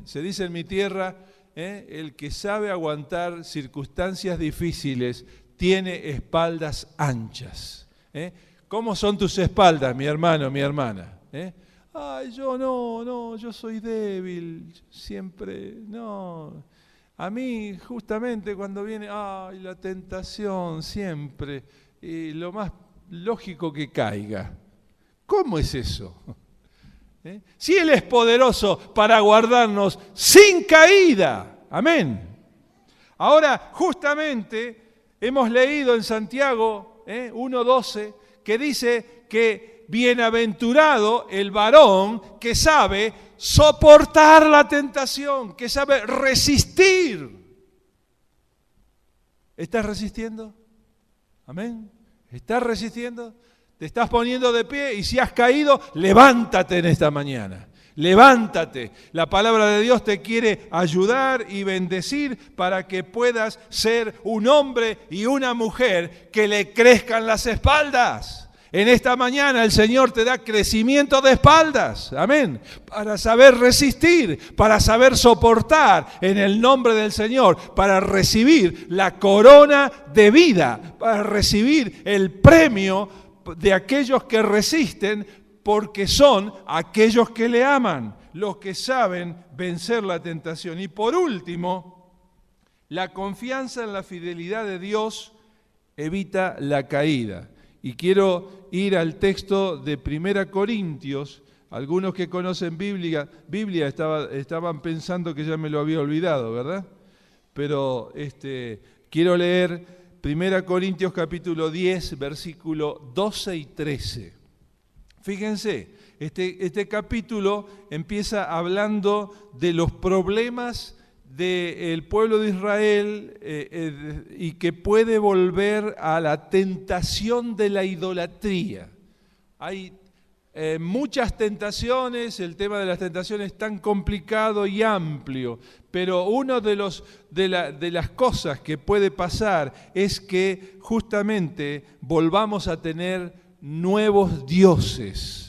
Se dice en mi tierra, el que sabe aguantar circunstancias difíciles tiene espaldas anchas. ¿Cómo son tus espaldas, mi hermano, mi hermana? Ay, yo no, yo soy débil, siempre, no. A mí, justamente, cuando viene, ay, la tentación, siempre, lo más lógico que caiga. ¿Cómo es eso? Si Él es poderoso para guardarnos sin caída. Amén. Ahora, justamente, hemos leído en Santiago 1:12 que dice que bienaventurado el varón que sabe soportar la tentación, que sabe resistir. ¿Estás resistiendo? Amén. ¿Estás resistiendo? Te estás poniendo de pie y si has caído, levántate en esta mañana. Levántate. La palabra de Dios te quiere ayudar y bendecir para que puedas ser un hombre y una mujer que le crezcan las espaldas. En esta mañana el Señor te da crecimiento de espaldas, amén, para saber resistir, para saber soportar en el nombre del Señor, para recibir la corona de vida, para recibir el premio de aquellos que resisten, porque son aquellos que le aman, los que saben vencer la tentación. Y por último, la confianza en la fidelidad de Dios evita la caída. Y quiero ir al texto de 1 Corintios. Algunos que conocen Biblia estaban pensando que ya me lo había olvidado, ¿verdad? Pero quiero leer 1 Corintios capítulo 10, versículo 12 y 13. Fíjense, Este capítulo empieza hablando de los problemas del pueblo de Israel y que puede volver a la tentación de la idolatría. Hay muchas tentaciones, el tema de las tentaciones es tan complicado y amplio, pero una de las cosas que puede pasar es que justamente volvamos a tener nuevos dioses.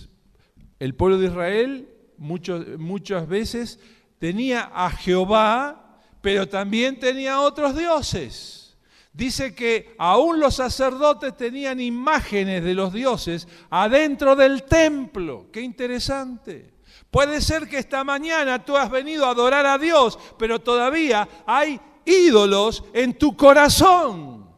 El pueblo de Israel muchas veces tenía a Jehová, pero también tenía otros dioses. Dice que aún los sacerdotes tenían imágenes de los dioses adentro del templo. ¡Qué interesante! Puede ser que esta mañana tú has venido a adorar a Dios, pero todavía hay ídolos en tu corazón.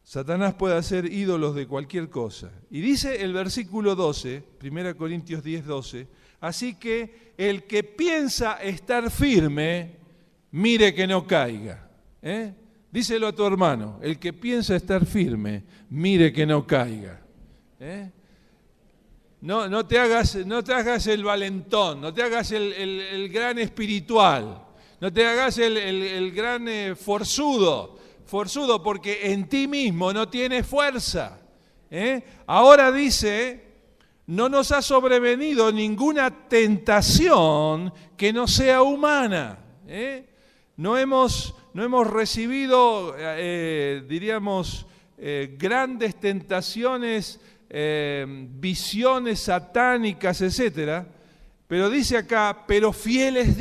Satanás puede hacer ídolos de cualquier cosa. Y dice el versículo 12, 1 Corintios 10, 12, así que el que piensa estar firme, mire que no caiga. Díselo a tu hermano, el que piensa estar firme, mire que no caiga. No te hagas el valentón, no te hagas el gran espiritual, no te hagas el gran forzudo, porque en ti mismo no tienes fuerza. Ahora dice, no nos ha sobrevenido ninguna tentación que no sea humana. No hemos recibido, grandes tentaciones, visiones satánicas, etcétera. Pero dice acá, pero fiel es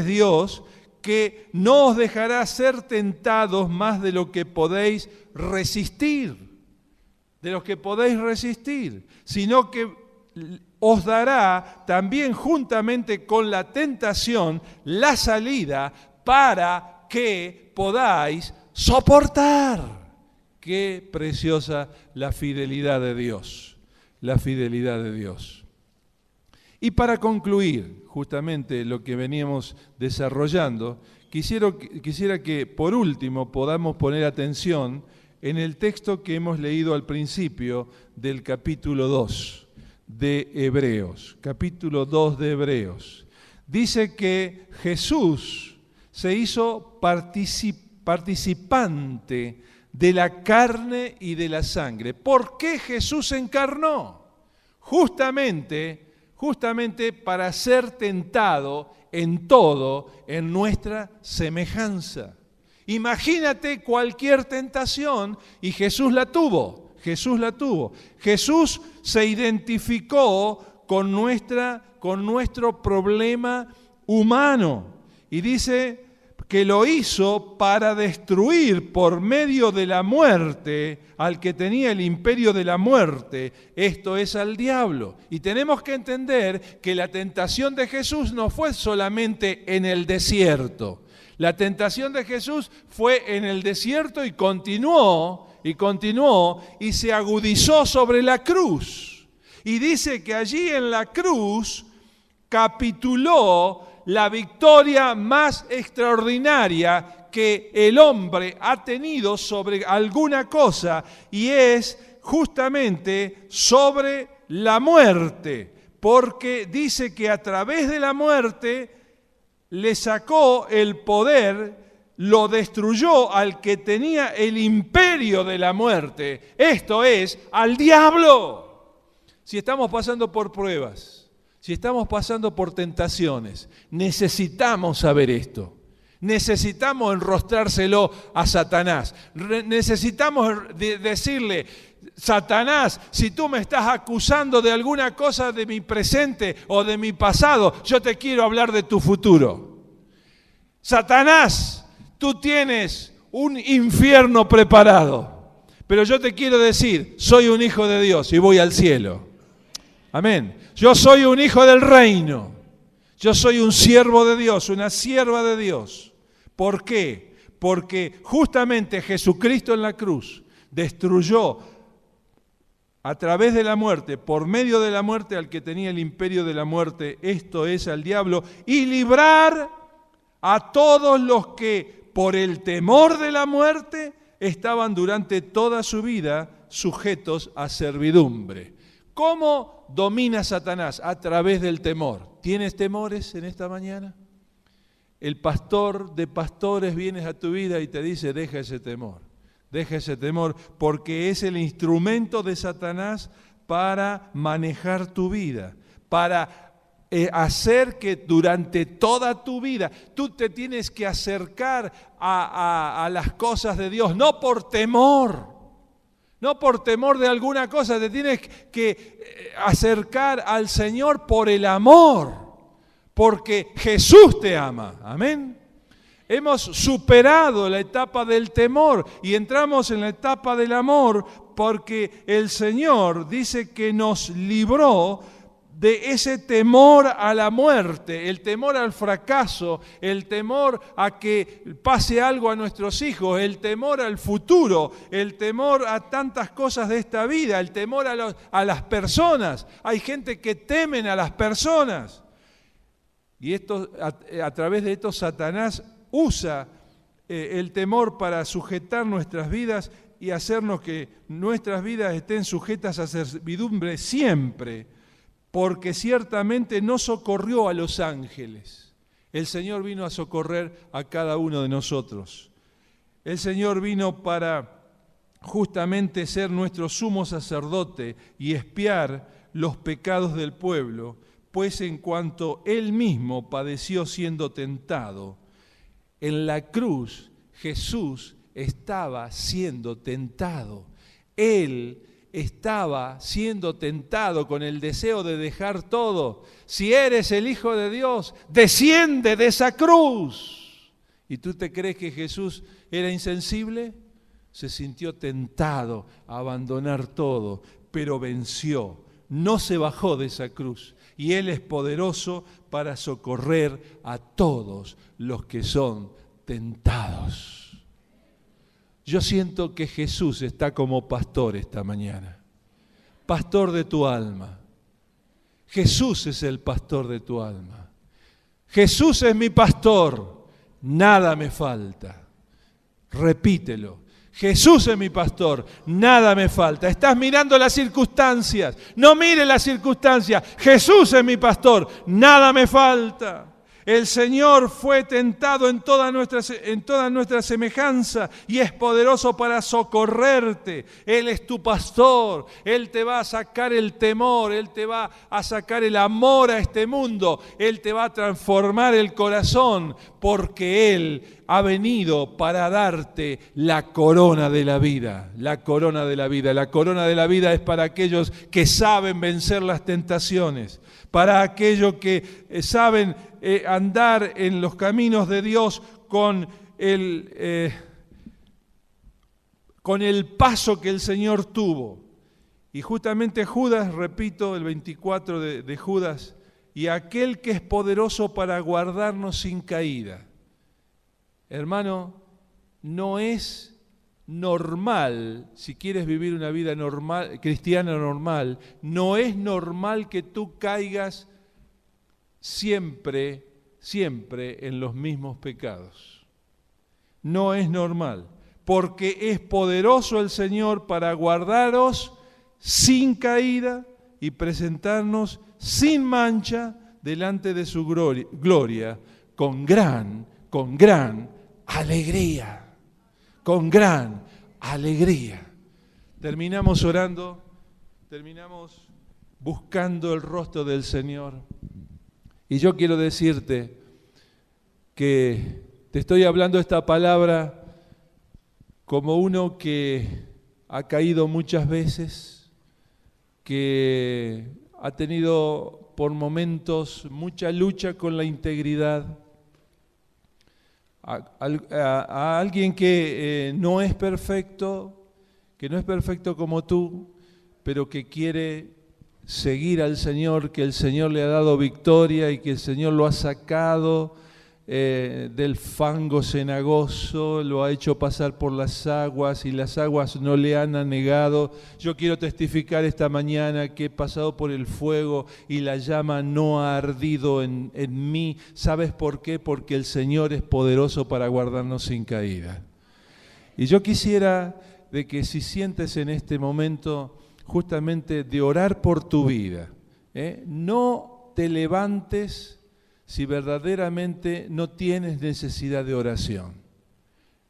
Dios que no os dejará ser tentados más de lo que podéis resistir, sino que os dará también juntamente con la tentación la salida para que podáis soportar. Qué preciosa la fidelidad de Dios, Y para concluir justamente lo que veníamos desarrollando, quisiera que por último podamos poner atención en el texto que hemos leído al principio del capítulo 2 de Hebreos, capítulo 2 de Hebreos. Dice que Jesús se hizo participante de la carne y de la sangre. ¿Por qué Jesús encarnó? Justamente para ser tentado en todo en nuestra semejanza. Imagínate cualquier tentación y Jesús la tuvo. Jesús se identificó con nuestro problema humano y dice que lo hizo para destruir por medio de la muerte al que tenía el imperio de la muerte, esto es al diablo. Y tenemos que entender que la tentación de Jesús no fue solamente en el desierto. La tentación de Jesús fue en el desierto y continuó y se agudizó sobre la cruz. Y dice que allí en la cruz capituló la victoria más extraordinaria que el hombre ha tenido sobre alguna cosa, y es justamente sobre la muerte, porque dice que a través de la muerte le sacó el poder, lo destruyó al que tenía el imperio de la muerte, esto es, al diablo. Si estamos pasando por pruebas, si estamos pasando por tentaciones, necesitamos saber esto. Necesitamos enrostrárselo a Satanás. Necesitamos decirle, Satanás, si tú me estás acusando de alguna cosa de mi presente o de mi pasado, yo te quiero hablar de tu futuro. Satanás, tú tienes un infierno preparado, pero yo te quiero decir, soy un hijo de Dios y voy al cielo. Amén. Yo soy un hijo del reino. Yo soy un siervo de Dios, una sierva de Dios. ¿Por qué? Porque justamente Jesucristo en la cruz destruyó a través de la muerte, por medio de la muerte al que tenía el imperio de la muerte, esto es al diablo, y librar a todos los que por el temor de la muerte estaban durante toda su vida sujetos a servidumbre. ¿Cómo domina Satanás? A través del temor. ¿Tienes temores en esta mañana? El pastor de pastores viene a tu vida y te dice, deja ese temor, porque es el instrumento de Satanás para manejar tu vida, para hacer que durante toda tu vida tú te tienes que acercar a las cosas de Dios, no por temor de alguna cosa, te tienes que acercar al Señor por el amor, porque Jesús te ama, amén. Hemos superado la etapa del temor y entramos en la etapa del amor porque el Señor dice que nos libró de ese temor a la muerte, el temor al fracaso, el temor a que pase algo a nuestros hijos, el temor al futuro, el temor a tantas cosas de esta vida, el temor a las personas. Hay gente que temen a las personas. Y a través de esto Satanás usa el temor para sujetar nuestras vidas y hacernos que nuestras vidas estén sujetas a servidumbre siempre, porque ciertamente no socorrió a los ángeles. El Señor vino a socorrer a cada uno de nosotros. El Señor vino para justamente ser nuestro sumo sacerdote y expiar los pecados del pueblo, pues en cuanto Él mismo padeció siendo tentado, en la cruz Jesús estaba siendo tentado. Él estaba siendo tentado con el deseo de dejar todo. Si eres el Hijo de Dios, desciende de esa cruz. ¿Y tú te crees que Jesús era insensible? Se sintió tentado a abandonar todo, pero venció. No se bajó de esa cruz. Y Él es poderoso para socorrer a todos los que son tentados. Yo siento que Jesús está como pastor esta mañana. Pastor de tu alma. Jesús es el pastor de tu alma. Jesús es mi pastor. Nada me falta. Repítelo. Jesús es mi pastor, nada me falta. Estás mirando las circunstancias, no mires las circunstancias. Jesús es mi pastor, nada me falta. El Señor fue tentado en toda nuestra semejanza y es poderoso para socorrerte. Él es tu pastor, Él te va a sacar el temor, Él te va a sacar el amor a este mundo, Él te va a transformar el corazón, porque Él ha venido para darte la corona de la vida. La corona de la vida. La corona de la vida es para aquellos que saben vencer las tentaciones, para aquellos que saben andar en los caminos de Dios con el paso que el Señor tuvo. Y justamente Judas, repito, el 24 de Judas, y aquel que es poderoso para guardarnos sin caída. Hermano, no es normal, si quieres vivir una vida normal, cristiana normal, no es normal que tú caigas siempre en los mismos pecados. No es normal, porque es poderoso el Señor para guardaros sin caída y presentarnos sin mancha delante de su gloria con gran alegría. Con gran alegría. Terminamos orando, terminamos buscando el rostro del Señor. Y yo quiero decirte que te estoy hablando esta palabra como uno que ha caído muchas veces, que ha tenido por momentos mucha lucha con la integridad, a alguien que no es perfecto como tú, pero que quiere seguir al Señor, que el Señor le ha dado victoria y que el Señor lo ha sacado del fango cenagoso, lo ha hecho pasar por las aguas y las aguas no le han anegado. Yo quiero testificar esta mañana que he pasado por el fuego y la llama no ha ardido en mí. ¿Sabes por qué? Porque el Señor es poderoso para guardarnos sin caída. Y yo quisiera de que si sientes en este momento justamente de orar por tu vida, no te levantes si verdaderamente no tienes necesidad de oración.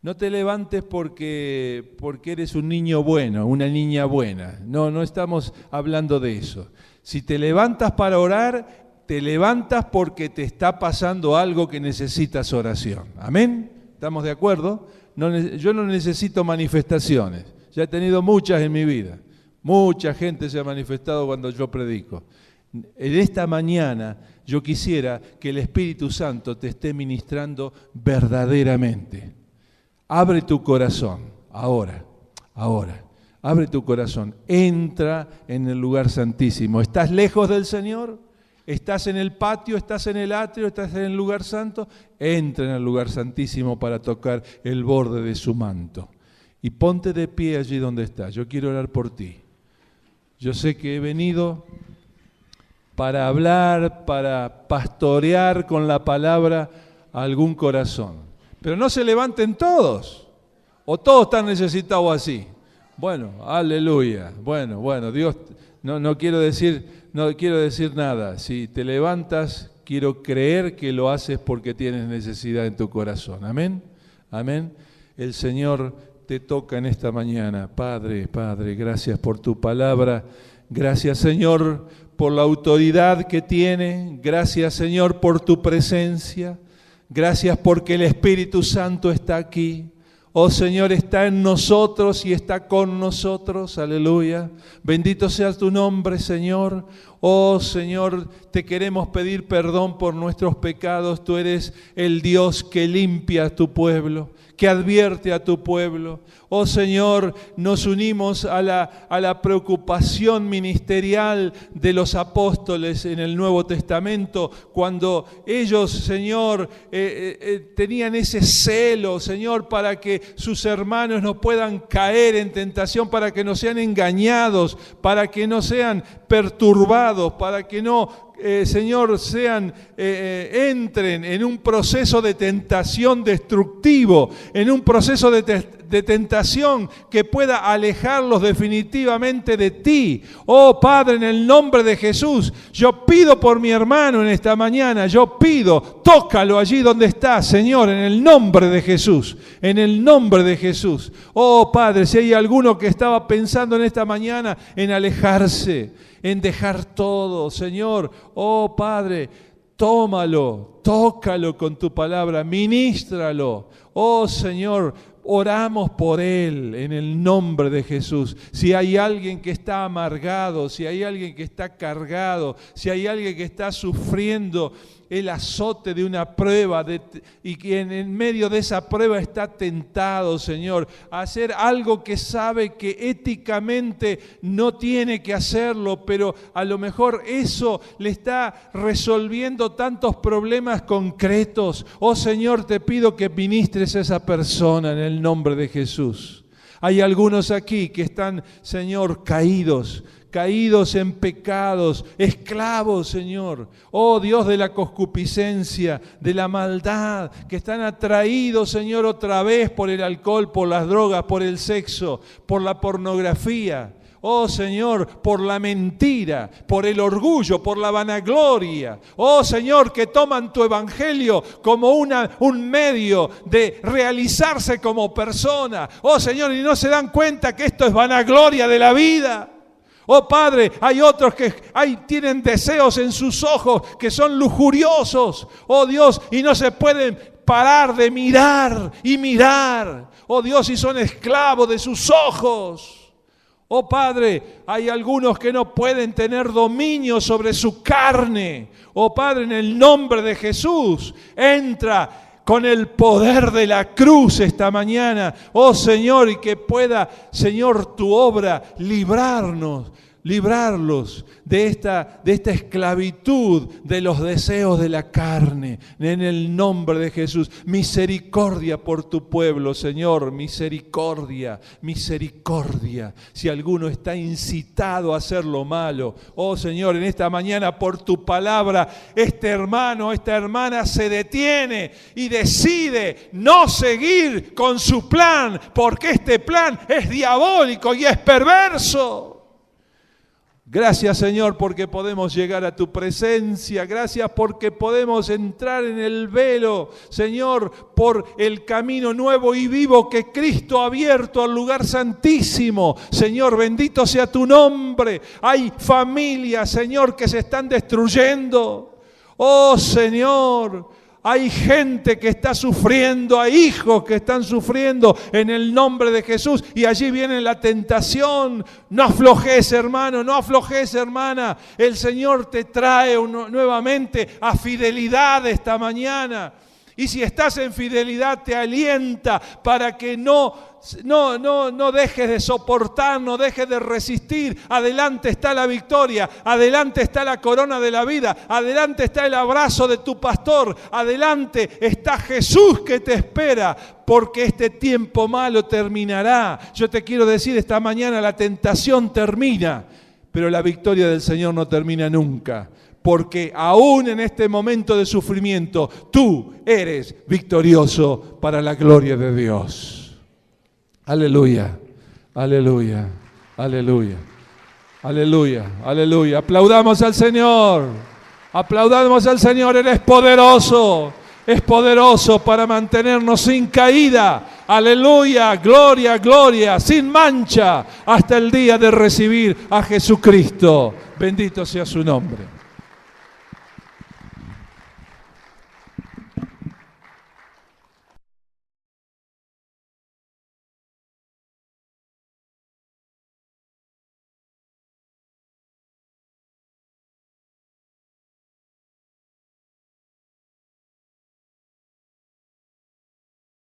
No te levantes porque eres un niño bueno, una niña buena. No estamos hablando de eso. Si te levantas para orar, te levantas porque te está pasando algo que necesitas oración. ¿Amén? ¿Estamos de acuerdo? Yo no necesito manifestaciones. Ya he tenido muchas en mi vida. Mucha gente se ha manifestado cuando yo predico. En esta mañana yo quisiera que el Espíritu Santo te esté ministrando verdaderamente. Abre tu corazón, ahora. Abre tu corazón, entra en el lugar santísimo. ¿Estás lejos del Señor? ¿Estás en el patio? ¿Estás en el atrio? ¿Estás en el lugar santo? Entra en el lugar santísimo para tocar el borde de su manto. Y ponte de pie allí donde estás. Yo quiero orar por ti. Yo sé que he venido para hablar, para pastorear con la palabra a algún corazón. Pero no se levanten todos, o todos están necesitados así. Bueno, aleluya. Bueno, Dios, no quiero decir nada. Si te levantas, quiero creer que lo haces porque tienes necesidad en tu corazón. Amén. Amén. El Señor te toca en esta mañana. Padre, gracias por tu palabra. Gracias, Señor, por la autoridad que tiene. Gracias, Señor, por tu presencia. Gracias porque el Espíritu Santo está aquí. Oh Señor, está en nosotros y está con nosotros. Aleluya. Bendito sea tu nombre, Señor. Oh Señor, te queremos pedir perdón por nuestros pecados. Tú eres el Dios que limpia a tu pueblo, que advierte a tu pueblo. Oh Señor, nos unimos a la preocupación ministerial de los apóstoles en el Nuevo Testamento, cuando ellos, Señor, tenían ese celo, Señor, para que sus hermanos no puedan caer en tentación, para que no sean engañados, para que no sean perturbados, para que no, Señor, entren en un proceso de tentación destructivo, en un proceso de tentación que pueda alejarlos definitivamente de ti. Oh Padre, en el nombre de Jesús, yo pido por mi hermano en esta mañana, tócalo allí donde está, Señor, en el nombre de Jesús, en el nombre de Jesús. Oh Padre, si hay alguno que estaba pensando en esta mañana en alejarse, en dejar todo, Señor, oh Padre, tómalo, tócalo con tu palabra, ministralo. Oh Señor, oramos por él en el nombre de Jesús. Si hay alguien que está amargado, si hay alguien que está cargado, si hay alguien que está sufriendo el azote de una prueba y que en medio de esa prueba está tentado, Señor, a hacer algo que sabe que éticamente no tiene que hacerlo, pero a lo mejor eso le está resolviendo tantos problemas concretos. Oh Señor, te pido que ministres a esa persona en el nombre de Jesús. Hay algunos aquí que están, Señor, caídos en pecados, esclavos, Señor. Oh Dios de la concupiscencia, de la maldad, que están atraídos, Señor, otra vez por el alcohol, por las drogas, por el sexo, por la pornografía. Oh Señor, por la mentira, por el orgullo, por la vanagloria. Oh Señor, que toman tu evangelio como un medio de realizarse como persona. Oh Señor, y no se dan cuenta que esto es vanagloria de la vida. Oh Padre, hay otros que tienen deseos en sus ojos que son lujuriosos, oh Dios, y no se pueden parar de mirar y mirar, oh Dios, y son esclavos de sus ojos. Oh Padre, hay algunos que no pueden tener dominio sobre su carne. Oh Padre, en el nombre de Jesús, entra con el poder de la cruz esta mañana, oh Señor, y que pueda, Señor, tu obra librarnos librarlos de esta esclavitud de los deseos de la carne, en el nombre de Jesús. Misericordia por tu pueblo, Señor, misericordia, misericordia. Si alguno está incitado a hacer lo malo, oh Señor, en esta mañana por tu palabra, este hermano, esta hermana se detiene y decide no seguir con su plan, porque este plan es diabólico y es perverso. Gracias, Señor, porque podemos llegar a tu presencia. Gracias porque podemos entrar en el velo, Señor, por el camino nuevo y vivo que Cristo ha abierto al lugar santísimo. Señor, bendito sea tu nombre. Hay familias, Señor, que se están destruyendo. Oh, Señor, hay gente que está sufriendo, hay hijos que están sufriendo en el nombre de Jesús, y allí viene la tentación. No aflojes, hermano, no aflojes, hermana. El Señor te trae nuevamente a fidelidad esta mañana. Y si estás en fidelidad, te alienta para que no dejes de soportar, no dejes de resistir. Adelante está la victoria, adelante está la corona de la vida, adelante está el abrazo de tu pastor, adelante está Jesús que te espera, porque este tiempo malo terminará. Yo te quiero decir esta mañana, la tentación termina, pero la victoria del Señor no termina nunca. Porque aún en este momento de sufrimiento, tú eres victorioso para la gloria de Dios. Aleluya, aleluya, aleluya, aleluya, aleluya. Aplaudamos al Señor, aplaudamos al Señor. Él es poderoso para mantenernos sin caída. Aleluya, gloria, gloria, sin mancha, hasta el día de recibir a Jesucristo. Bendito sea su nombre.